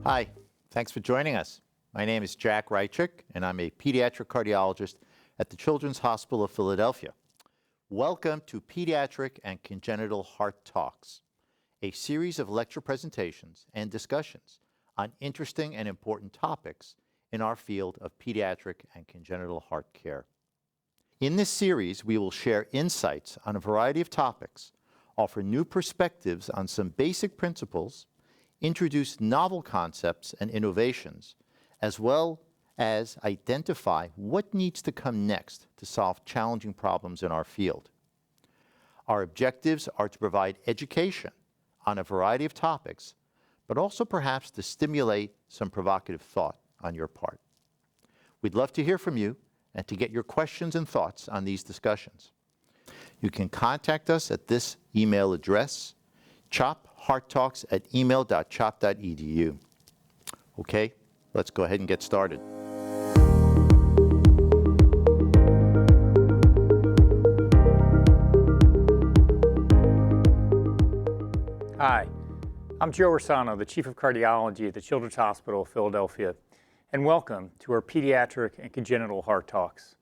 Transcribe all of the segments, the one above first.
Hi, thanks for joining us. My name is Jack Reichick, and I'm a pediatric cardiologist at the Children's Hospital of Philadelphia. Welcome to Pediatric and Congenital Heart Talks, a series of lecture presentations and discussions on interesting and important topics in our field of pediatric and congenital heart care. In this series, we will share insights on a variety of topics, offer new perspectives on some basic principles, introduce novel concepts and innovations, as well as identify what needs to come next to solve challenging problems in our field. Our objectives are to provide education on a variety of topics, but also perhaps to stimulate some provocative thought on your part. We'd love to hear from you and to get your questions and thoughts on these discussions. You can contact us at this email address, chophearttalks@email.chop.edu. Okay, let's go ahead and get started. Hi, I'm Joe Rossano, the Chief of Cardiology at the Children's Hospital of Philadelphia, and welcome to our Pediatric and Congenital Heart Talks.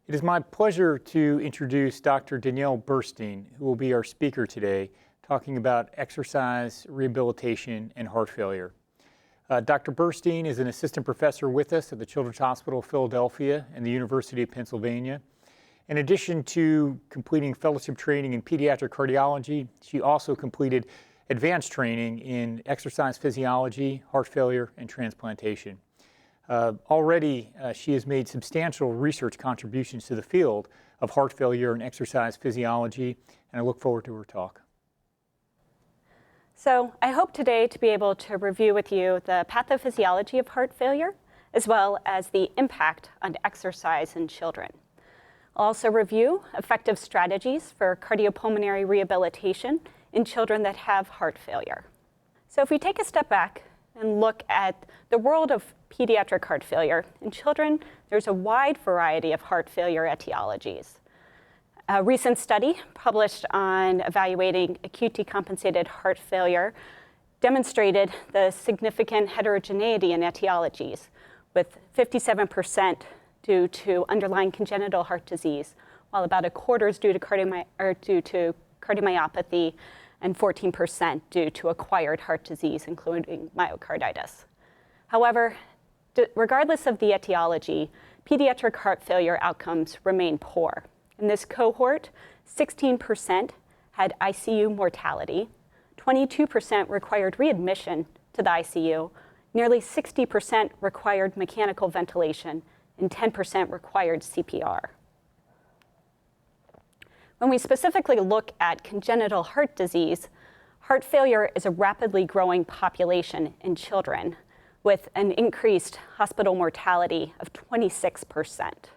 It is my pleasure to introduce Dr. Danielle Burstein, who will be our speaker today, talking about exercise, rehabilitation, and heart failure. Dr. Burstein is an assistant professor with us at the Children's Hospital of Philadelphia and the University of Pennsylvania. In addition to completing fellowship training in pediatric cardiology, she also completed advanced training in exercise physiology, heart failure, and transplantation. Already, she has made substantial research contributions to the field of heart failure and exercise physiology, and I look forward to her talk. So I hope today to be able to review with you the pathophysiology of heart failure, as well as the impact on exercise in children. I'll also review effective strategies for cardiopulmonary rehabilitation in children that have heart failure. So if we take a step back and look at the world of pediatric heart failure, in children, there's a wide variety of heart failure etiologies. A recent study published on evaluating acute decompensated heart failure demonstrated the significant heterogeneity in etiologies, with 57% due to underlying congenital heart disease, while about a quarter is due to cardiomyopathy and 14% due to acquired heart disease, including myocarditis. However, regardless of the etiology, pediatric heart failure outcomes remain poor. In this cohort, 16% had ICU mortality, 22% required readmission to the ICU, nearly 60% required mechanical ventilation, and 10% required CPR. When we specifically look at congenital heart disease, heart failure is a rapidly growing population in children with an increased hospital mortality of 26%.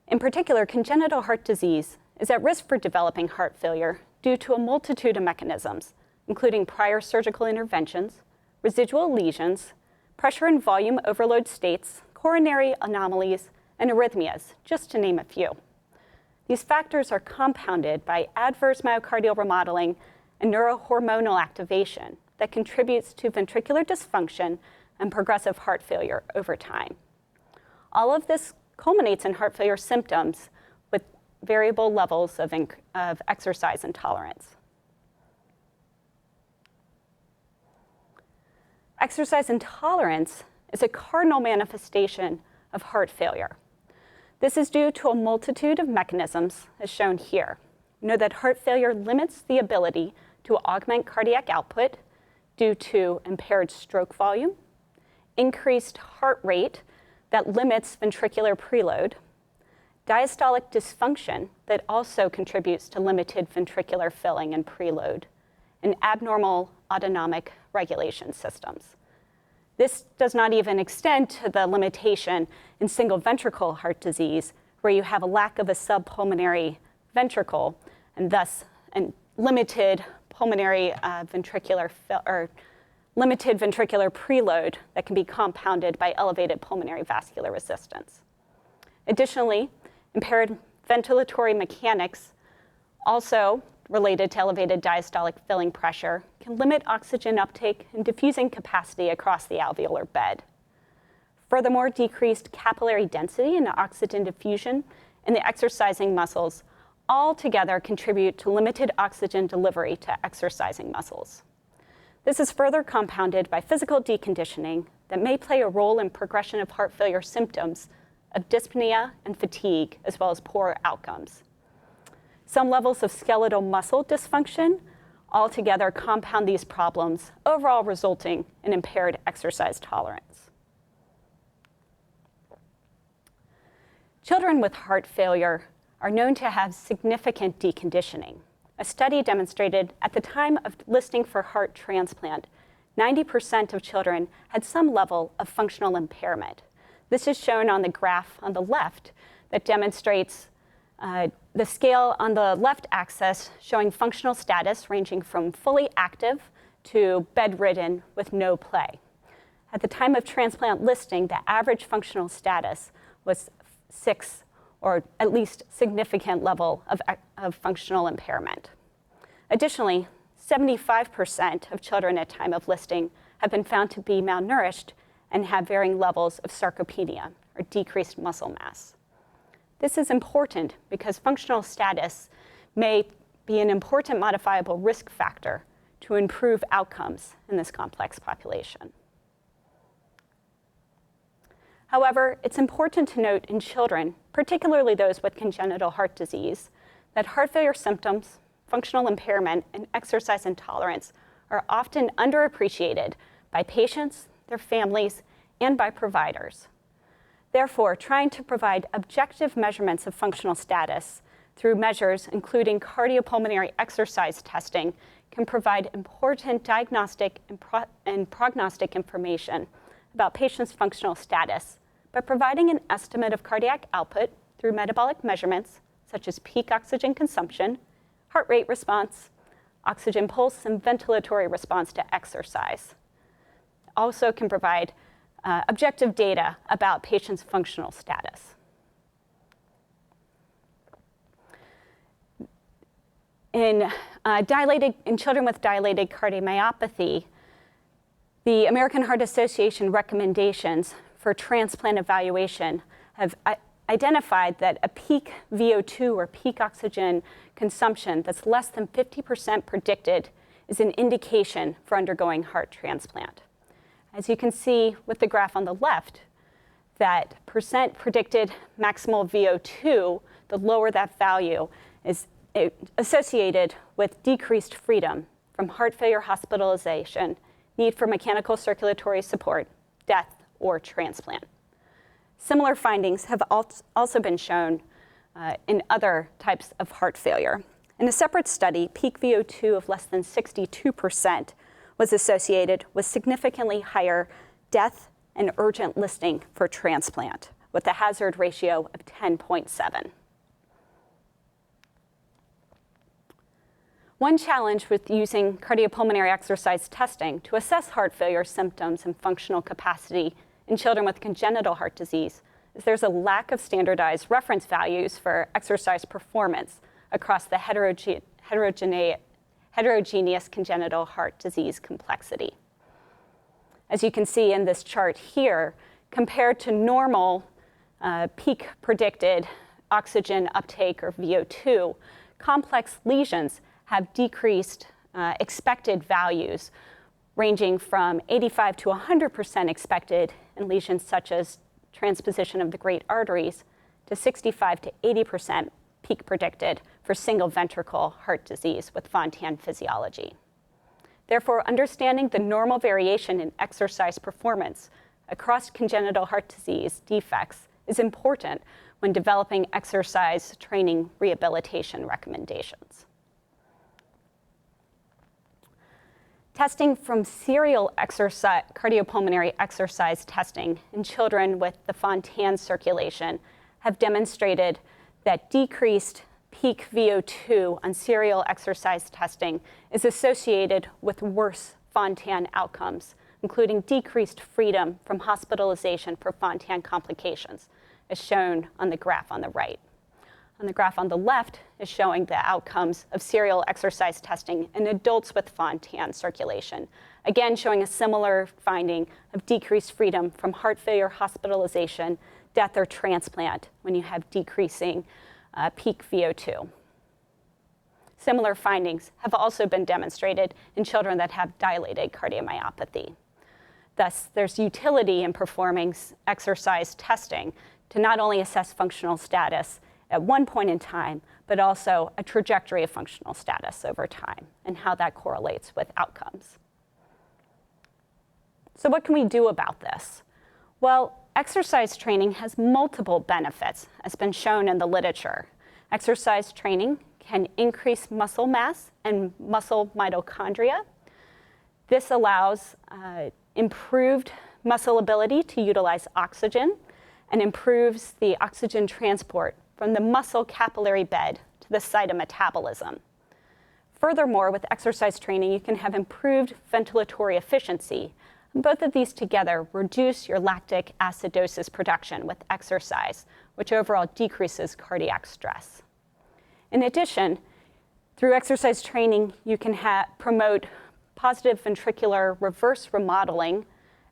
In particular, congenital heart disease is at risk for developing heart failure due to a multitude of mechanisms, including prior surgical interventions, residual lesions, pressure and volume overload states, coronary anomalies, and arrhythmias, just to name a few. These factors are compounded by adverse myocardial remodeling and neurohormonal activation that contributes to ventricular dysfunction and progressive heart failure over time. All of this culminates in heart failure symptoms with variable levels of exercise intolerance. Exercise intolerance is a cardinal manifestation of heart failure. This is due to a multitude of mechanisms, as shown here. We know that heart failure limits the ability to augment cardiac output due to impaired stroke volume, increased heart rate that limits ventricular preload, diastolic dysfunction that also contributes to limited ventricular filling and preload, and abnormal autonomic regulation systems. This does not even extend to the limitation in single ventricle heart disease, where you have a lack of a subpulmonary ventricle and thus limited pulmonary limited ventricular preload that can be compounded by elevated pulmonary vascular resistance. Additionally, impaired ventilatory mechanics also related to elevated diastolic filling pressure can limit oxygen uptake and diffusing capacity across the alveolar bed. Furthermore, decreased capillary density and oxygen diffusion in the exercising muscles altogether contribute to limited oxygen delivery to exercising muscles. This is further compounded by physical deconditioning that may play a role in progression of heart failure symptoms of dyspnea and fatigue, as well as poor outcomes. Some levels of skeletal muscle dysfunction altogether compound these problems, overall resulting in impaired exercise tolerance. Children with heart failure are known to have significant deconditioning. A study demonstrated at the time of listing for heart transplant, 90% of children had some level of functional impairment. This is shown on the graph on the left that demonstrates the scale on the left axis showing functional status ranging from fully active to bedridden with no play. At the time of transplant listing, the average functional status was 6, or at least significant level of functional impairment. Additionally, 75% of children at time of listing have been found to be malnourished and have varying levels of sarcopenia, or decreased muscle mass. This is important because functional status may be an important modifiable risk factor to improve outcomes in this complex population. However, it's important to note in children, particularly those with congenital heart disease, that heart failure symptoms, functional impairment, and exercise intolerance are often underappreciated by patients, their families, and by providers. Therefore, trying to provide objective measurements of functional status through measures including cardiopulmonary exercise testing can provide important diagnostic and prognostic information about patients' functional status by providing an estimate of cardiac output through metabolic measurements such as peak oxygen consumption, heart rate response, oxygen pulse, and ventilatory response to exercise. Also can provide objective data about patients' functional status. In children with dilated cardiomyopathy, the American Heart Association recommendations for transplant evaluation have identified that a peak VO2 or peak oxygen consumption that's less than 50% predicted is an indication for undergoing heart transplant. As you can see with the graph on the left, that percent predicted maximal VO2, the lower that value, is associated with decreased freedom from heart failure hospitalization, need for mechanical circulatory support, death, or transplant. Similar findings have also been shown in other types of heart failure. In a separate study, peak VO2 of less than 62% was associated with significantly higher death and urgent listing for transplant, with a hazard ratio of 10.7. One challenge with using cardiopulmonary exercise testing to assess heart failure symptoms and functional capacity in children with congenital heart disease is there's a lack of standardized reference values for exercise performance across the heterogeneous congenital heart disease complexity. As you can see in this chart here, compared to normal peak predicted oxygen uptake or VO2, complex lesions have decreased expected values ranging from 85 to 100% expected in lesions such as transposition of the great arteries to 65 to 80% peak predicted for single ventricle heart disease with FONTAN physiology. Therefore, understanding the normal variation in exercise performance across congenital heart disease defects is important when developing exercise training rehabilitation recommendations. Testing from serial cardiopulmonary exercise testing in children with the FONTAN circulation have demonstrated that decreased peak VO2 on serial exercise testing is associated with worse FONTAN outcomes, including decreased freedom from hospitalization for FONTAN complications, as shown on the graph on the right. on the graph on the left is showing the outcomes of serial exercise testing in adults with FONTAN circulation. Again, showing a similar finding of decreased freedom from heart failure, hospitalization, death, or transplant when you have decreasing peak VO2. Similar findings have also been demonstrated in children that have dilated cardiomyopathy. Thus, there's utility in performing exercise testing to not only assess functional status at one point in time, but also a trajectory of functional status over time and how that correlates with outcomes. So what can we do about this? Well, exercise training has multiple benefits, as been shown in the literature. Exercise training can increase muscle mass and muscle mitochondria. This allows improved muscle ability to utilize oxygen and improves the oxygen transport from the muscle capillary bed to the site of metabolism. Furthermore, with exercise training, you can have improved ventilatory efficiency. And both of these together reduce your lactic acidosis production with exercise, which overall decreases cardiac stress. In addition, through exercise training, you can promote positive ventricular reverse remodeling,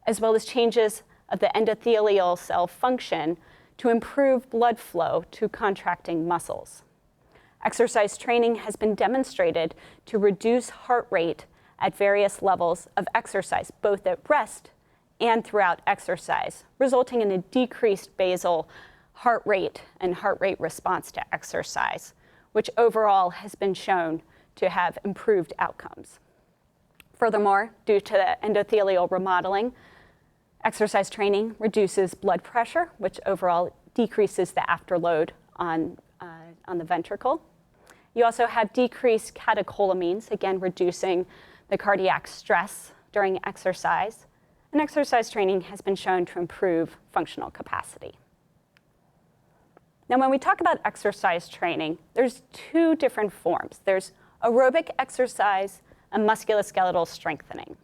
as well as changes of the endothelial cell function to improve blood flow to contracting muscles. Exercise training has been demonstrated to reduce heart rate at various levels of exercise, both at rest and throughout exercise, resulting in a decreased basal heart rate and heart rate response to exercise, which overall has been shown to have improved outcomes. Furthermore, due to the endothelial remodeling, exercise training reduces blood pressure, which overall decreases the afterload on the ventricle. You also have decreased catecholamines, again reducing the cardiac stress during exercise. And exercise training has been shown to improve functional capacity. Now, when we talk about exercise training, there's two different forms. There's aerobic exercise and musculoskeletal strengthening.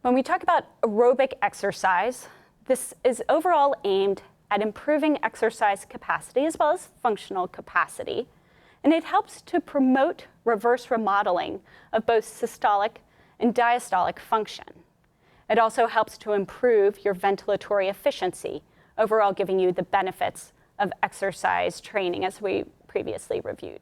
When we talk about aerobic exercise, this is overall aimed at improving exercise capacity as well as functional capacity. And it helps to promote reverse remodeling of both systolic and diastolic function. It also helps to improve your ventilatory efficiency, overall giving you the benefits of exercise training as we previously reviewed.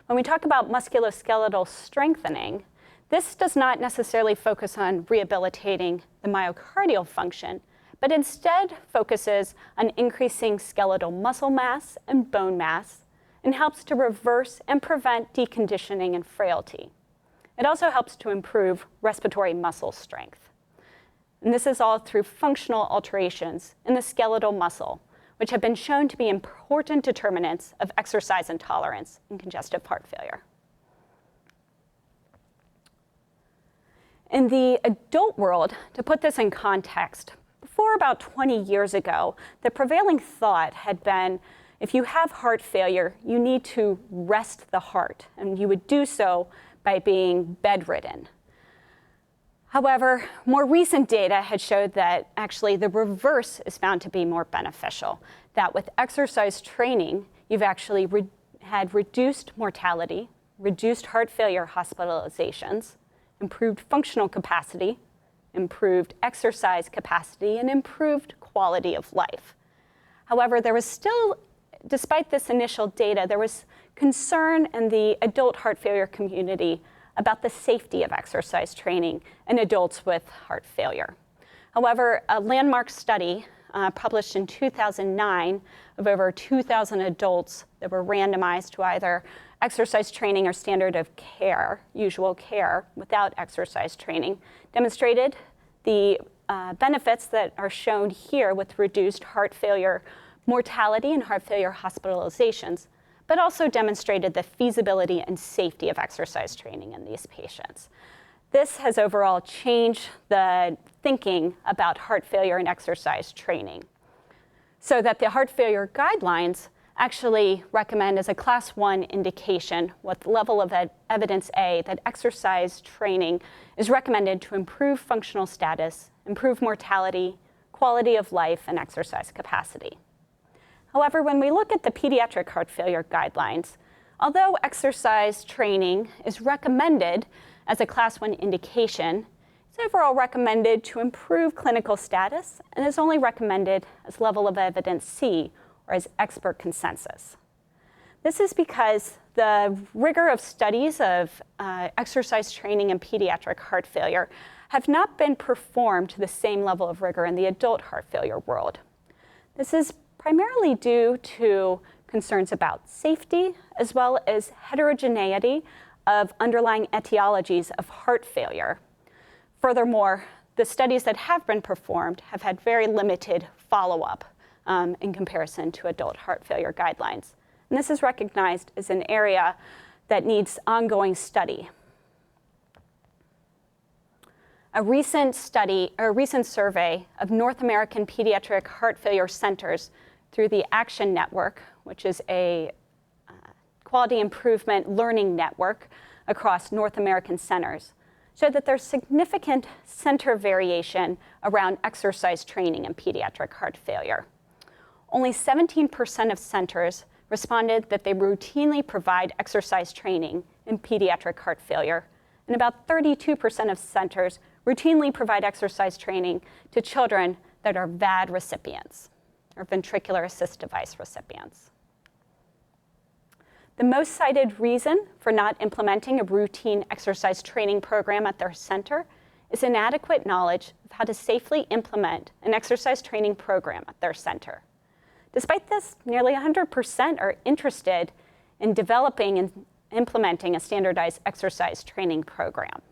When we talk about musculoskeletal strengthening, this does not necessarily focus on rehabilitating the myocardial function, but instead focuses on increasing skeletal muscle mass and bone mass, and helps to reverse and prevent deconditioning and frailty. It also helps to improve respiratory muscle strength. And this is all through functional alterations in the skeletal muscle, which have been shown to be important determinants of exercise intolerance in congestive heart failure. In the adult world, to put this in context, before about 20 years ago, the prevailing thought had been if you have heart failure, you need to rest the heart, and you would do so by being bedridden. However, more recent data had showed that actually the reverse is found to be more beneficial, that with exercise training, you've actually had reduced mortality, reduced heart failure hospitalizations, improved functional capacity, improved exercise capacity, and improved quality of life. However, there was still, despite this initial data, there was concern in the adult heart failure community about the safety of exercise training in adults with heart failure. However, a landmark study published in 2009 of over 2,000 adults that were randomized to either exercise training or standard of care, usual care, without exercise training, demonstrated the benefits that are shown here with reduced heart failure mortality and heart failure hospitalizations, but also demonstrated the feasibility and safety of exercise training in these patients. This has overall changed the thinking about heart failure and exercise training, so that the heart failure guidelines actually recommend as a class 1 indication with level of evidence A that exercise training is recommended to improve functional status, improve mortality, quality of life, and exercise capacity. However, when we look at the pediatric heart failure guidelines, although exercise training is recommended as a Class 1 indication, it's overall recommended to improve clinical status and is only recommended as level of evidence C, or as expert consensus. This is because the rigor of studies of exercise training in pediatric heart failure have not been performed to the same level of rigor in the adult heart failure world. This is primarily due to concerns about safety, as well as heterogeneity of underlying etiologies of heart failure. Furthermore, the studies that have been performed have had very limited follow-up in comparison to adult heart failure guidelines. And this is recognized as an area that needs ongoing study. A recent survey of North American pediatric heart failure centers through the Action Network, which is a quality improvement learning network across North American centers, showed that there's significant center variation around exercise training in pediatric heart failure. Only 17% of centers responded that they routinely provide exercise training in pediatric heart failure, and about 32% of centers routinely provide exercise training to children that are VAD recipients, or ventricular assist device recipients. The most cited reason for not implementing a routine exercise training program at their center is inadequate knowledge of how to safely implement an exercise training program at their center. Despite this, nearly 100% are interested in developing and implementing a standardized exercise training program.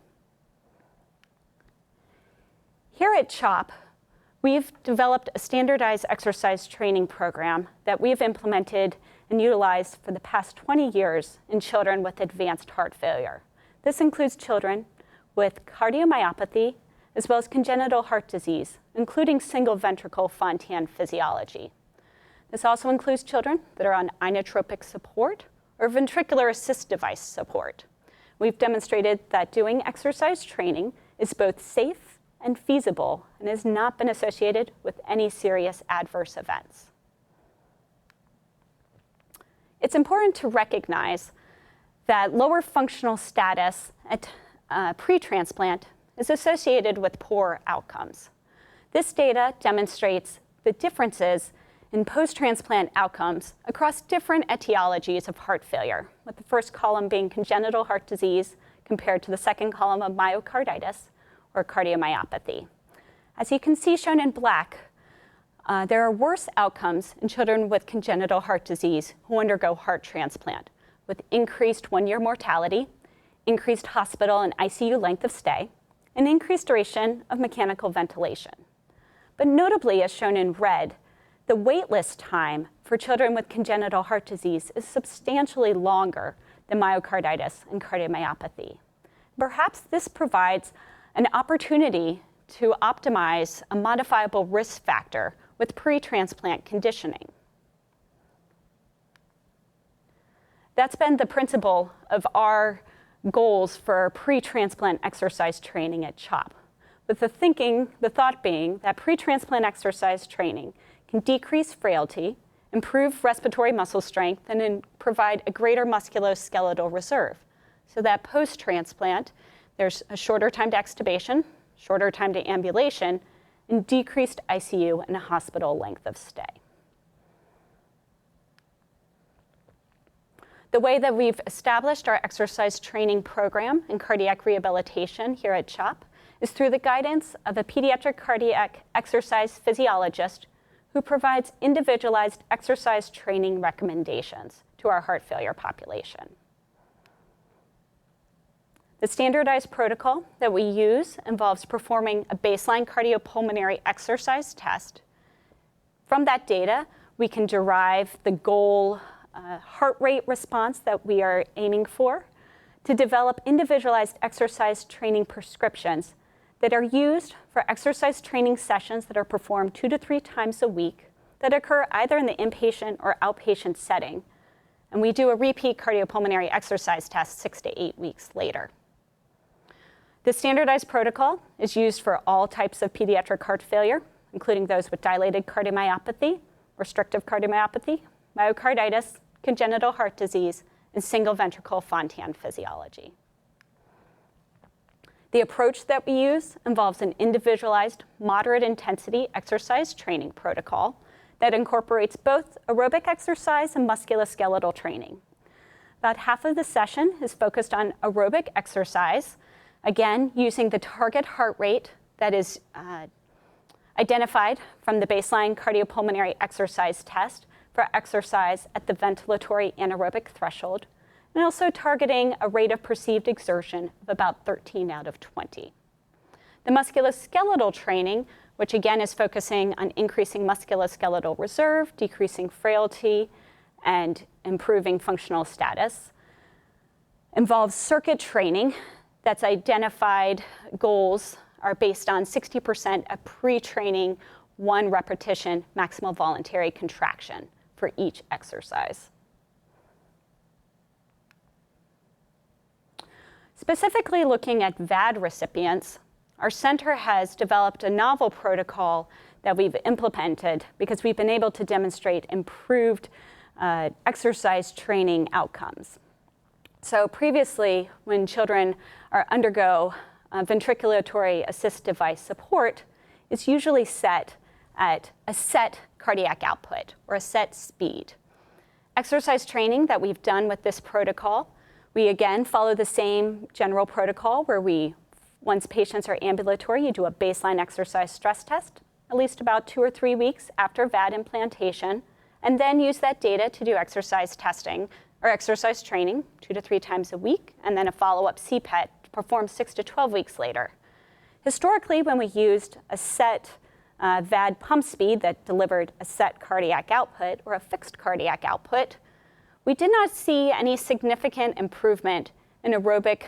Here at CHOP, we've developed a standardized exercise training program that we've implemented and utilized for the past 20 years in children with advanced heart failure. This includes children with cardiomyopathy, as well as congenital heart disease, including single ventricle FONTAN physiology. This also includes children that are on inotropic support or ventricular assist device support. We've demonstrated that doing exercise training is both safe and feasible and has not been associated with any serious adverse events. It's important to recognize that lower functional status at pre-transplant is associated with poor outcomes. This data demonstrates the differences in post-transplant outcomes across different etiologies of heart failure, with the first column being congenital heart disease compared to the second column of myocarditis or cardiomyopathy. As you can see shown in black, there are worse outcomes in children with congenital heart disease who undergo heart transplant, with increased one-year mortality, increased hospital and ICU length of stay, and increased duration of mechanical ventilation. But notably, as shown in red, the waitlist time for children with congenital heart disease is substantially longer than myocarditis and cardiomyopathy. Perhaps this provides an opportunity to optimize a modifiable risk factor with pre-transplant conditioning. That's been the principle of our goals for pre-transplant exercise training at CHOP, with the thought being that pre-transplant exercise training can decrease frailty, improve respiratory muscle strength, and provide a greater musculoskeletal reserve, so that post-transplant, there's a shorter time to extubation, shorter time to ambulation, and decreased ICU and hospital length of stay. The way that we've established our exercise training program in cardiac rehabilitation here at CHOP is through the guidance of a pediatric cardiac exercise physiologist who provides individualized exercise training recommendations to our heart failure population. The standardized protocol that we use involves performing a baseline cardiopulmonary exercise test. From that data, we can derive the goal heart rate response that we are aiming for to develop individualized exercise training prescriptions that are used for exercise training sessions that are performed 2 to 3 times a week that occur either in the inpatient or outpatient setting. And we do a repeat cardiopulmonary exercise test 6 to 8 weeks later. The standardized protocol is used for all types of pediatric heart failure, including those with dilated cardiomyopathy, restrictive cardiomyopathy, myocarditis, congenital heart disease, and single ventricle FONTAN physiology. The approach that we use involves an individualized, moderate intensity exercise training protocol that incorporates both aerobic exercise and musculoskeletal training. About half of the session is focused on aerobic exercise, again, using the target heart rate that is identified from the baseline cardiopulmonary exercise test for exercise at the ventilatory anaerobic threshold, and also targeting a rate of perceived exertion of about 13 out of 20. The musculoskeletal training, which again is focusing on increasing musculoskeletal reserve, decreasing frailty, and improving functional status, involves circuit training that's identified goals are based on 60% of pre-training 1 repetition maximal voluntary contraction for each exercise. Specifically looking at VAD recipients, our center has developed a novel protocol that we've implemented because we've been able to demonstrate improved exercise training outcomes. So previously, when children undergo ventriculatory assist device support, it's usually set at a set cardiac output or a set speed. Exercise training that we've done with this protocol, we again follow the same general protocol where once patients are ambulatory, you do a baseline exercise stress test, at least about 2 or 3 weeks after VAD implantation, and then use that data to do exercise testing or exercise training 2 to 3 times a week, and then a follow-up CPET performed 6 to 12 weeks later. Historically, when we used a set VAD pump speed that delivered a set cardiac output or a fixed cardiac output, we did not see any significant improvement in aerobic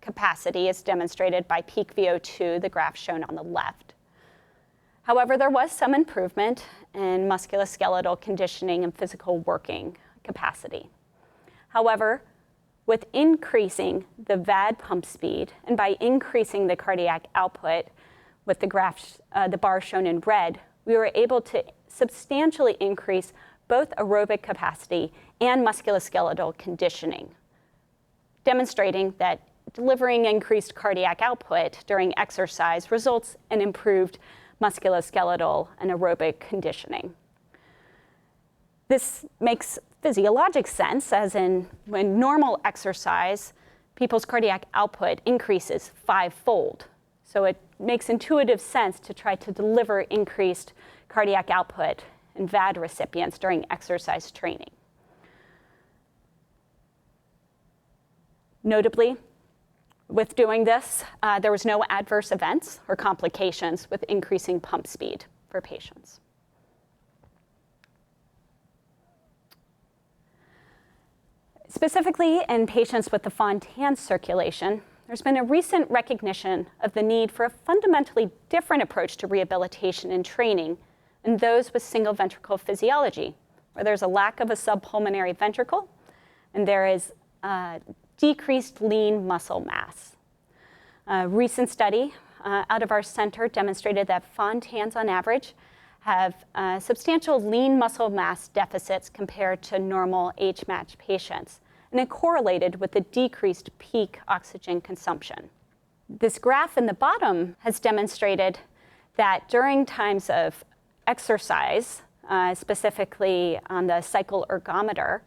capacity as demonstrated by peak VO2, the graph shown on the left. However, there was some improvement in musculoskeletal conditioning and physical working capacity. However, with increasing the VAD pump speed and by increasing the cardiac output with the graph, the bar shown in red, we were able to substantially increase both aerobic capacity and musculoskeletal conditioning, demonstrating that delivering increased cardiac output during exercise results in improved musculoskeletal and aerobic conditioning. This makes physiologic sense, as in when normal exercise, people's cardiac output increases 5-fold. So it makes intuitive sense to try to deliver increased cardiac output in VAD recipients during exercise training. Notably, with doing this, there was no adverse events or complications with increasing pump speed for patients. Specifically in patients with the FONTAN circulation, there's been a recent recognition of the need for a fundamentally different approach to rehabilitation and training in those with single ventricle physiology, where there's a lack of a subpulmonary ventricle and there is decreased lean muscle mass. A recent study out of our center demonstrated that FONTANs on average have substantial lean muscle mass deficits compared to normal age-matched patients, and it correlated with the decreased peak oxygen consumption. This graph in the bottom has demonstrated that during times of exercise, specifically on the cycle ergometer,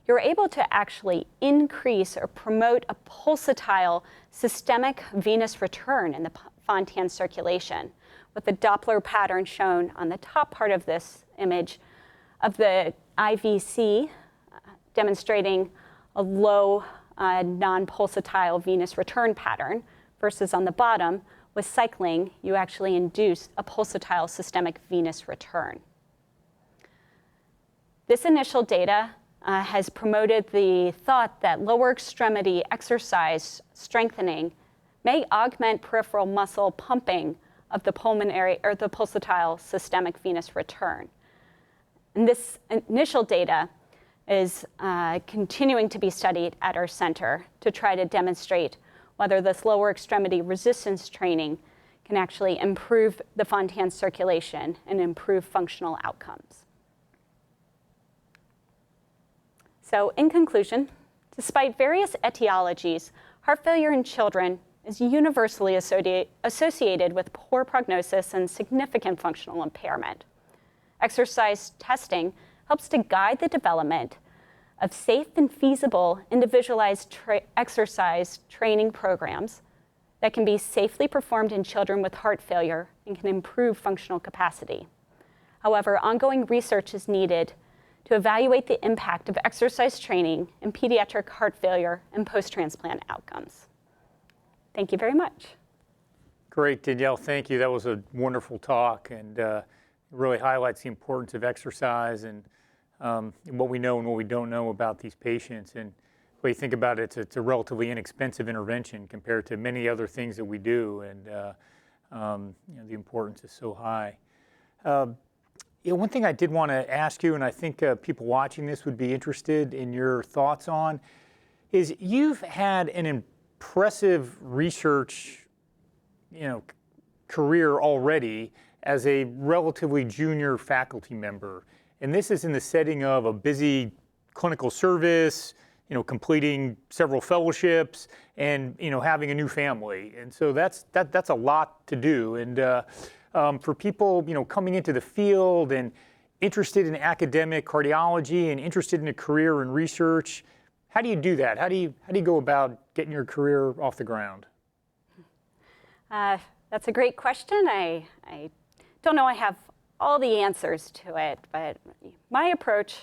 you're able to actually increase or promote a pulsatile systemic venous return in the FONTAN circulation, with the Doppler pattern shown on the top part of this image of the IVC demonstrating a low non-pulsatile venous return pattern, versus on the bottom, with cycling, you actually induce a pulsatile systemic venous return. This initial data has promoted the thought that lower extremity exercise strengthening may augment peripheral muscle pumping of the pulmonary or the pulsatile systemic venous return. And this initial data is continuing to be studied at our center to try to demonstrate whether this lower extremity resistance training can actually improve the FONTAN circulation and improve functional outcomes. So in conclusion, despite various etiologies, heart failure in children is universally associated with poor prognosis and significant functional impairment. Exercise testing helps to guide the development of safe and feasible individualized exercise training programs that can be safely performed in children with heart failure and can improve functional capacity. However, ongoing research is needed to evaluate the impact of exercise training in pediatric heart failure and post-transplant outcomes. Thank you very much. Great, Danielle, thank you. That was a wonderful talk, and really highlights the importance of exercise and what we know and what we don't know about these patients. And when you think about it, it's a relatively inexpensive intervention compared to many other things that we do, and the importance is so high. One thing I did want to ask you, and I think people watching this would be interested in your thoughts on, is you've had an impressive research, career already as a relatively junior faculty member, and this is in the setting of a busy clinical service, completing several fellowships, and having a new family, and so that's a lot to do. And for people coming into the field and interested in academic cardiology and interested in a career in research, how do you do that? How do you go about getting your career off the ground? That's a great question. I don't know I have all the answers to it, but my approach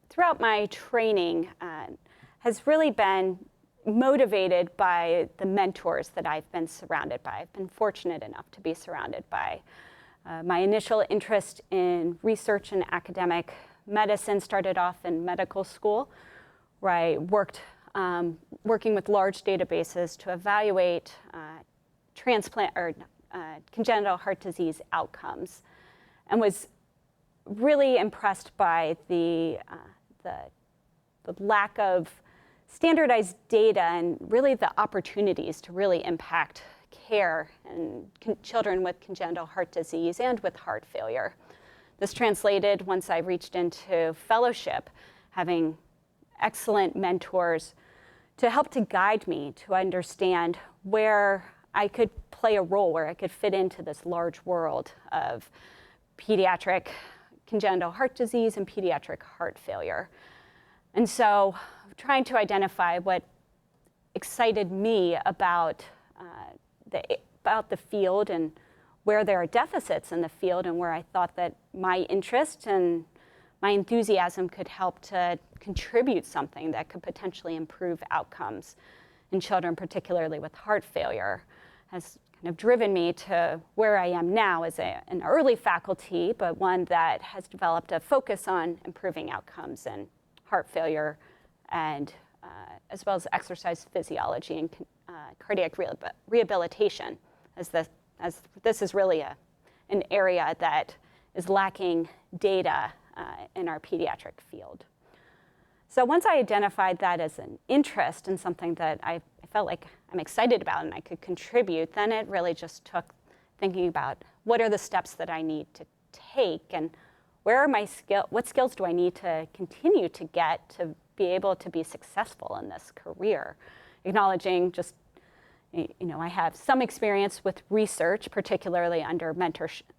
throughout my training has really been motivated by the mentors that I've been surrounded by. I've been fortunate enough to be surrounded by. My initial interest in research and academic medicine started off in medical school, where I worked working with large databases to evaluate transplant or congenital heart disease outcomes, and was really impressed by the lack of standardized data and really the opportunities to really impact care in children with congenital heart disease and with heart failure. This translated once I reached into fellowship, having excellent mentors to help to guide me to understand where I could play a role, where I could fit into this large world of pediatric congenital heart disease and pediatric heart failure. And so trying to identify what excited me about the field and where there are deficits in the field and where I thought that my interest and my enthusiasm could help to contribute something that could potentially improve outcomes in children, particularly with heart failure, has kind of driven me to where I am now as an early faculty, but one that has developed a focus on improving outcomes in heart failure and as well as exercise physiology and cardiac rehabilitation, as this is really an area that is lacking data in our pediatric field. So once I identified that as an interest and something that I felt like I'm excited about and I could contribute, then it really just took thinking about what are the steps that I need to take and where are my what skills do I need to continue to get to be able to be successful in this career, acknowledging just, I have some experience with research, particularly under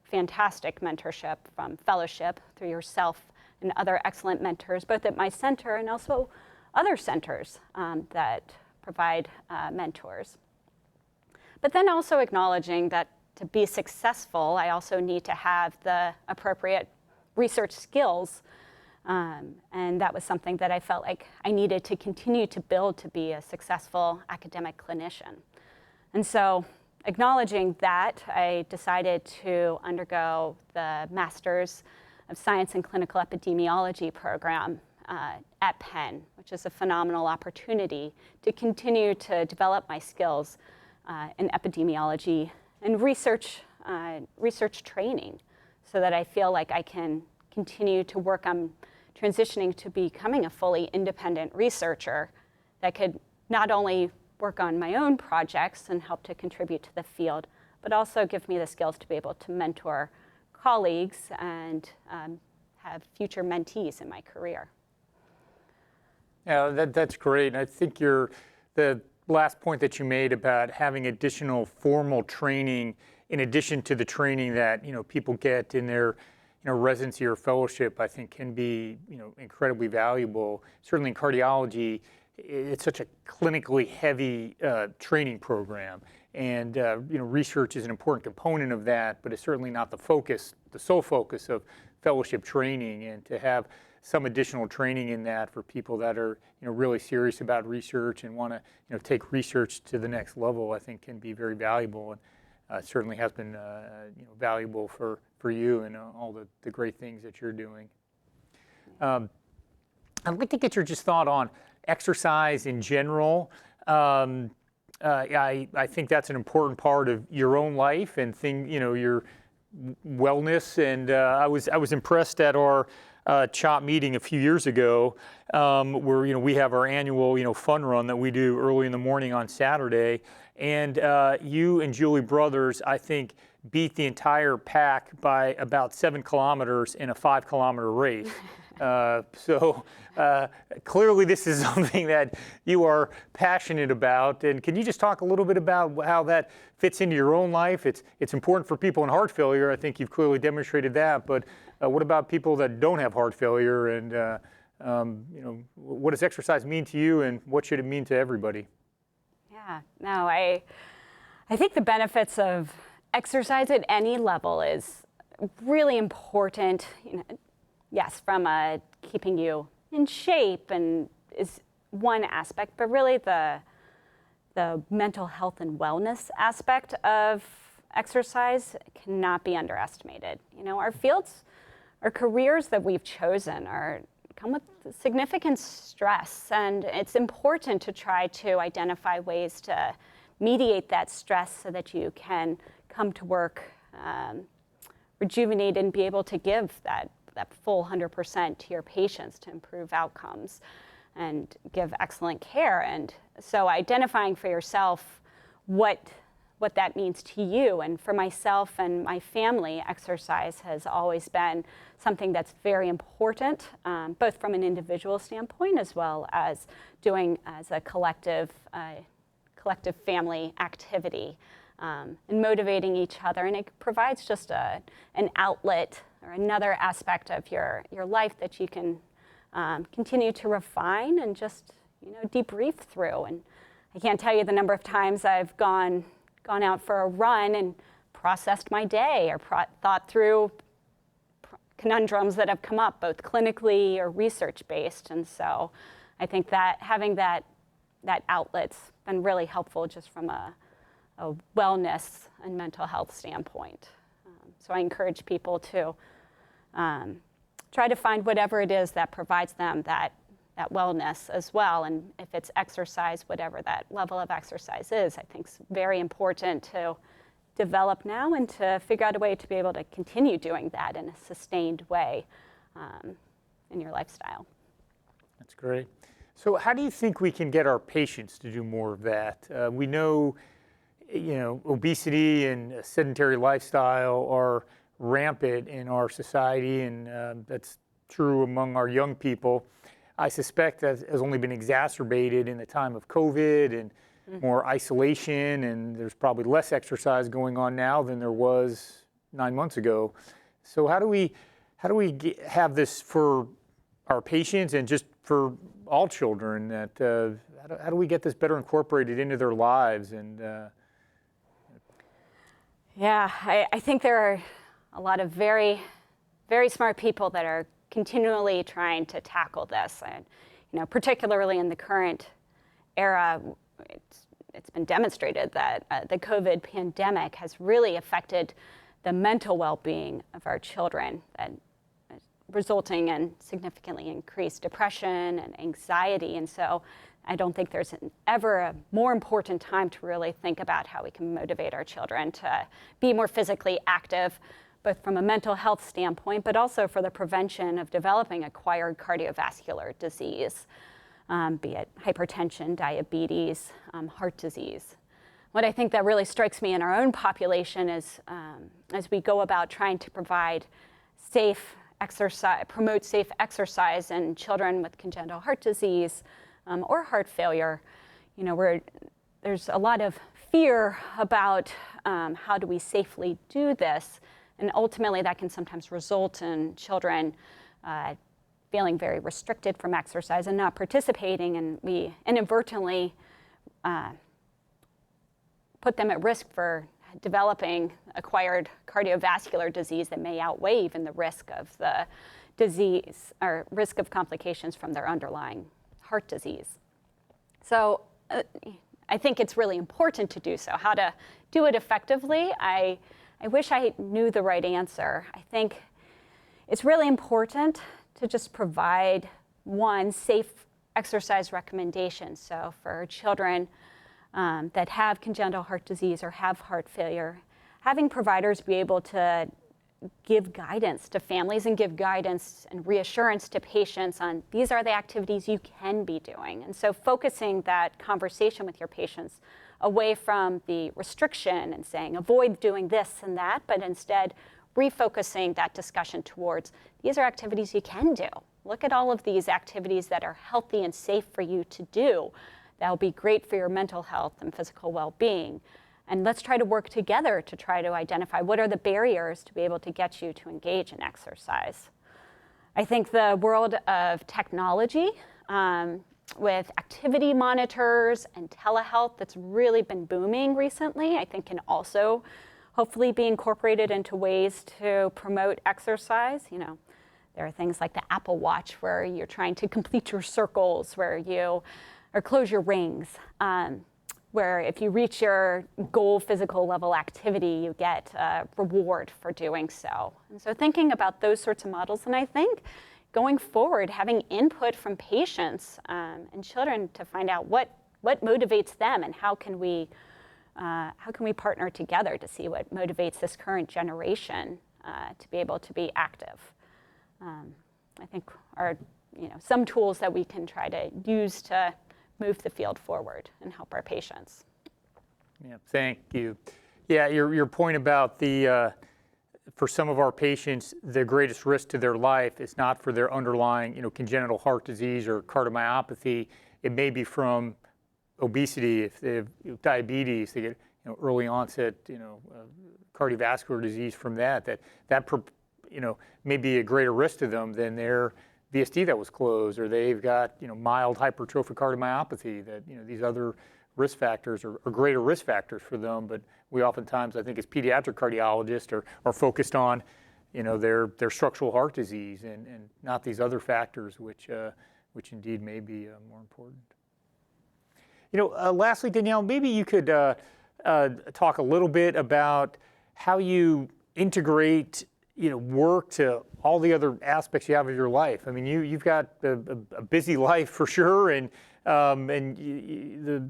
fantastic mentorship from fellowship through yourself and other excellent mentors, both at my center and also other centers that provide mentors. But then also acknowledging that to be successful, I also need to have the appropriate research skills. And that was something that I felt like I needed to continue to build to be a successful academic clinician. And so acknowledging that, I decided to undergo the Master's of Science in Clinical Epidemiology program at Penn, which is a phenomenal opportunity to continue to develop my skills in epidemiology and research training so that I feel like I can continue to work on transitioning to becoming a fully independent researcher that could not only work on my own projects and help to contribute to the field, but also give me the skills to be able to mentor colleagues and have future mentees in my career. Yeah, that's great. And I think the last point that you made about having additional formal training in addition to the training that people get in their residency or fellowship, I think can be incredibly valuable. Certainly in cardiology, it's such a clinically heavy training program, and research is an important component of that, but it's certainly not the sole focus of fellowship training. And to have some additional training in that for people that are really serious about research and want to take research to the next level, I think can be very valuable, and certainly has been valuable for you and all the great things that you're doing. I'd like to get your just thought on exercise in general. I think that's an important part of your own life and your wellness. And I was impressed at our CHOP meeting a few years ago, where we have our annual fun run that we do early in the morning on Saturday, and you and Julie Brothers, I think, beat the entire pack by about 7 kilometers in a 5-kilometer race. So clearly this is something that you are passionate about. And can you just talk a little bit about how that fits into your own life? It's important for people in heart failure. I think you've clearly demonstrated that. But what about people that don't have heart failure? And what does exercise mean to you, and what should it mean to everybody? Yeah, no, I think the benefits of exercise at any level is really important. Yes, from keeping you in shape and is one aspect, but really the mental health and wellness aspect of exercise cannot be underestimated. Our fields, our careers that we've chosen come with significant stress, and it's important to try to identify ways to mediate that stress so that you can come to work rejuvenated and be able to give that full 100% to your patients to improve outcomes and give excellent care. And so identifying for yourself what that means to you, and for myself and my family, exercise has always been something that's very important, both from an individual standpoint as well as doing as a collective family activity, and motivating each other. And it provides just an outlet or another aspect of your life that you can continue to refine and just debrief through. And I can't tell you the number of times I've gone out for a run and processed my day or thought through conundrums that have come up, both clinically or research-based. And so I think that having that outlet's been really helpful just from a wellness and mental health standpoint. So I encourage people to try to find whatever it is that provides them that wellness as well. And if it's exercise, whatever that level of exercise is, I think it's very important to develop now and to figure out a way to be able to continue doing that in a sustained way in your lifestyle. That's great. So how do you think we can get our patients to do more of that? We know, obesity and a sedentary lifestyle are rampant in our society, and that's true among our young people. I suspect that has only been exacerbated in the time of COVID and more isolation, and there's probably less exercise going on now than there was 9 months ago. So how do we have this for our patients and just for all children? That how do we get this better incorporated into their lives? And yeah, I think there are a lot of very, very smart people that are continually trying to tackle this. And, particularly in the current era, it's been demonstrated that the COVID pandemic has really affected the mental well-being of our children, resulting in significantly increased depression and anxiety. And so I don't think there's ever a more important time to really think about how we can motivate our children to be more physically active, both from a mental health standpoint, but also for the prevention of developing acquired cardiovascular disease, be it hypertension, diabetes, heart disease. What I think that really strikes me in our own population is as we go about trying to provide safe promote safe exercise in children with congenital heart disease or heart failure. There's a lot of fear about how do we safely do this, and ultimately that can sometimes result in children feeling very restricted from exercise and not participating, and we inadvertently put them at risk for developing acquired cardiovascular disease that may outweigh even the risk of the disease or risk of complications from their underlying heart disease. So I think it's really important to do so. How to do it effectively, I wish I knew the right answer. I think it's really important to just provide one safe exercise recommendation. So for children that have congenital heart disease or have heart failure, having providers be able to give guidance to families and give guidance and reassurance to patients on these are the activities you can be doing. And so focusing that conversation with your patients away from the restriction and saying avoid doing this and that, but instead refocusing that discussion towards these are activities you can do. Look at all of these activities that are healthy and safe for you to do. That'll be great for your mental health and physical well-being. And let's try to work together to try to identify what are the barriers to be able to get you to engage in exercise. I think the world of technology with activity monitors and telehealth that's really been booming recently, I think can also hopefully be incorporated into ways to promote exercise. There are things like the Apple Watch where you're trying to complete your circles, or close your rings, where if you reach your goal physical level activity, you get a reward for doing so. And so thinking about those sorts of models, and I think going forward, having input from patients and children to find out what motivates them and how can we partner together to see what motivates this current generation to be able to be active. I think are some tools that we can try to use to move the field forward and help our patients. Yeah, thank you. Yeah, your point about for some of our patients, the greatest risk to their life is not for their underlying, congenital heart disease or cardiomyopathy. It may be from obesity. If they have diabetes, they get early onset, cardiovascular disease from that may be a greater risk to them than their VSD that was closed, or they've got mild hypertrophic cardiomyopathy. That these other risk factors are greater risk factors for them. But we oftentimes, I think, as pediatric cardiologists, are focused on their structural heart disease and not these other factors, which indeed may be more important. Lastly, Danielle, maybe you could talk a little bit about how you integrate work to all the other aspects you have of your life. I mean, you've got a busy life for sure, and the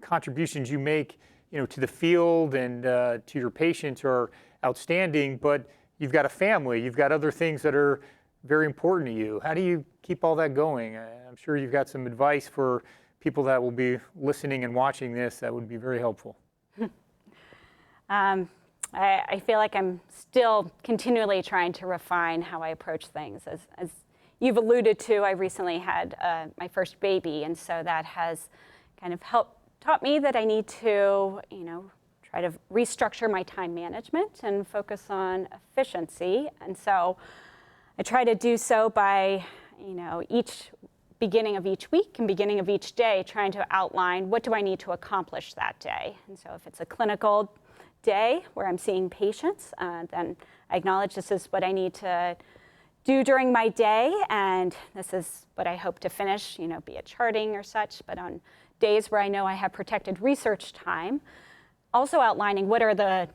contributions you make, to the field and to your patients are outstanding. But you've got a family, you've got other things that are very important to you. How do you keep all that going? I'm sure you've got some advice for people that will be listening and watching this that would be very helpful. I feel like I'm still continually trying to refine how I approach things. As you've alluded to, I recently had my first baby, and so that has kind of taught me that I need to, try to restructure my time management and focus on efficiency. And so I try to do so by, each beginning of each week and beginning of each day, trying to outline what do I need to accomplish that day. And so if it's a clinical day where I'm seeing patients, then I acknowledge this is what I need to do during my day, and this is what I hope to finish, be it charting or such. But on days where I know I have protected research time, also outlining what are the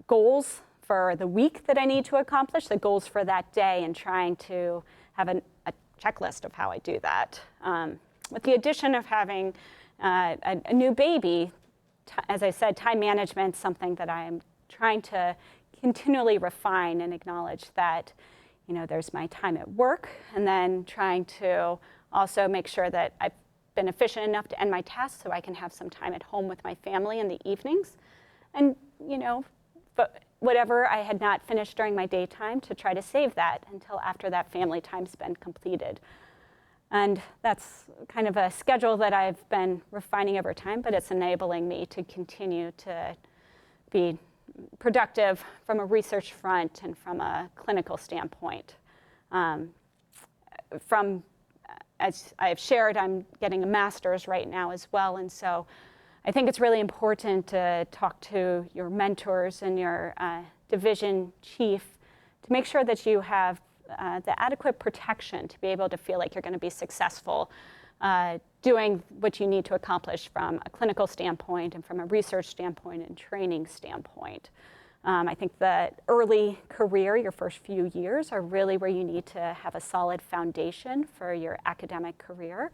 goals for the week that I need to accomplish, the goals for that day, and trying to have a checklist of how I do that. With the addition of having a new baby, as I said, time management is something that I'm trying to continually refine and acknowledge that, there's my time at work, and then trying to also make sure that I've been efficient enough to end my tasks so I can have some time at home with my family in the evenings. And, but whatever I had not finished during my daytime to try to save that until after that family time's been completed. And that's kind of a schedule that I've been refining over time, but it's enabling me to continue to be productive from a research front and from a clinical standpoint. As I've shared, I'm getting a master's right now as well, and so I think it's really important to talk to your mentors and your division chief to make sure that you have the adequate protection to be able to feel like you're going to be successful doing what you need to accomplish from a clinical standpoint and from a research standpoint and training standpoint. I think that early career, your first few years, are really where you need to have a solid foundation for your academic career.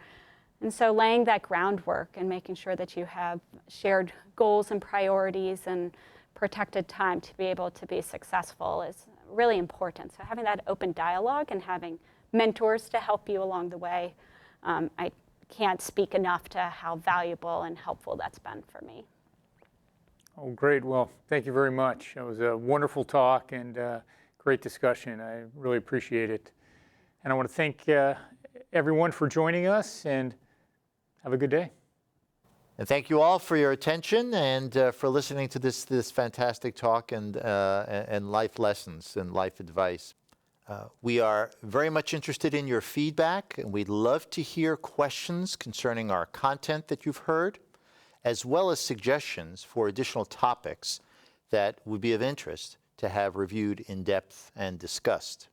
And so laying that groundwork and making sure that you have shared goals and priorities and protected time to be able to be successful is really important. So having that open dialogue and having mentors to help you along the way, I can't speak enough to how valuable and helpful that's been for me. Oh, great. Well, thank you very much. It was a wonderful talk and great discussion. I really appreciate it. And I want to thank everyone for joining us, and have a good day. And thank you all for your attention and for listening to this fantastic talk and life lessons and life advice. We are very much interested in your feedback, and we'd love to hear questions concerning our content that you've heard, as well as suggestions for additional topics that would be of interest to have reviewed in depth and discussed.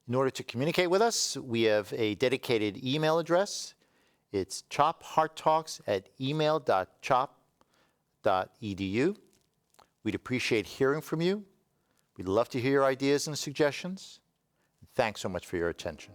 In order to communicate with us, we have a dedicated email address. It's chophearttalks@email.chop.edu. We'd appreciate hearing from you. We'd love to hear your ideas and suggestions. Thanks so much for your attention.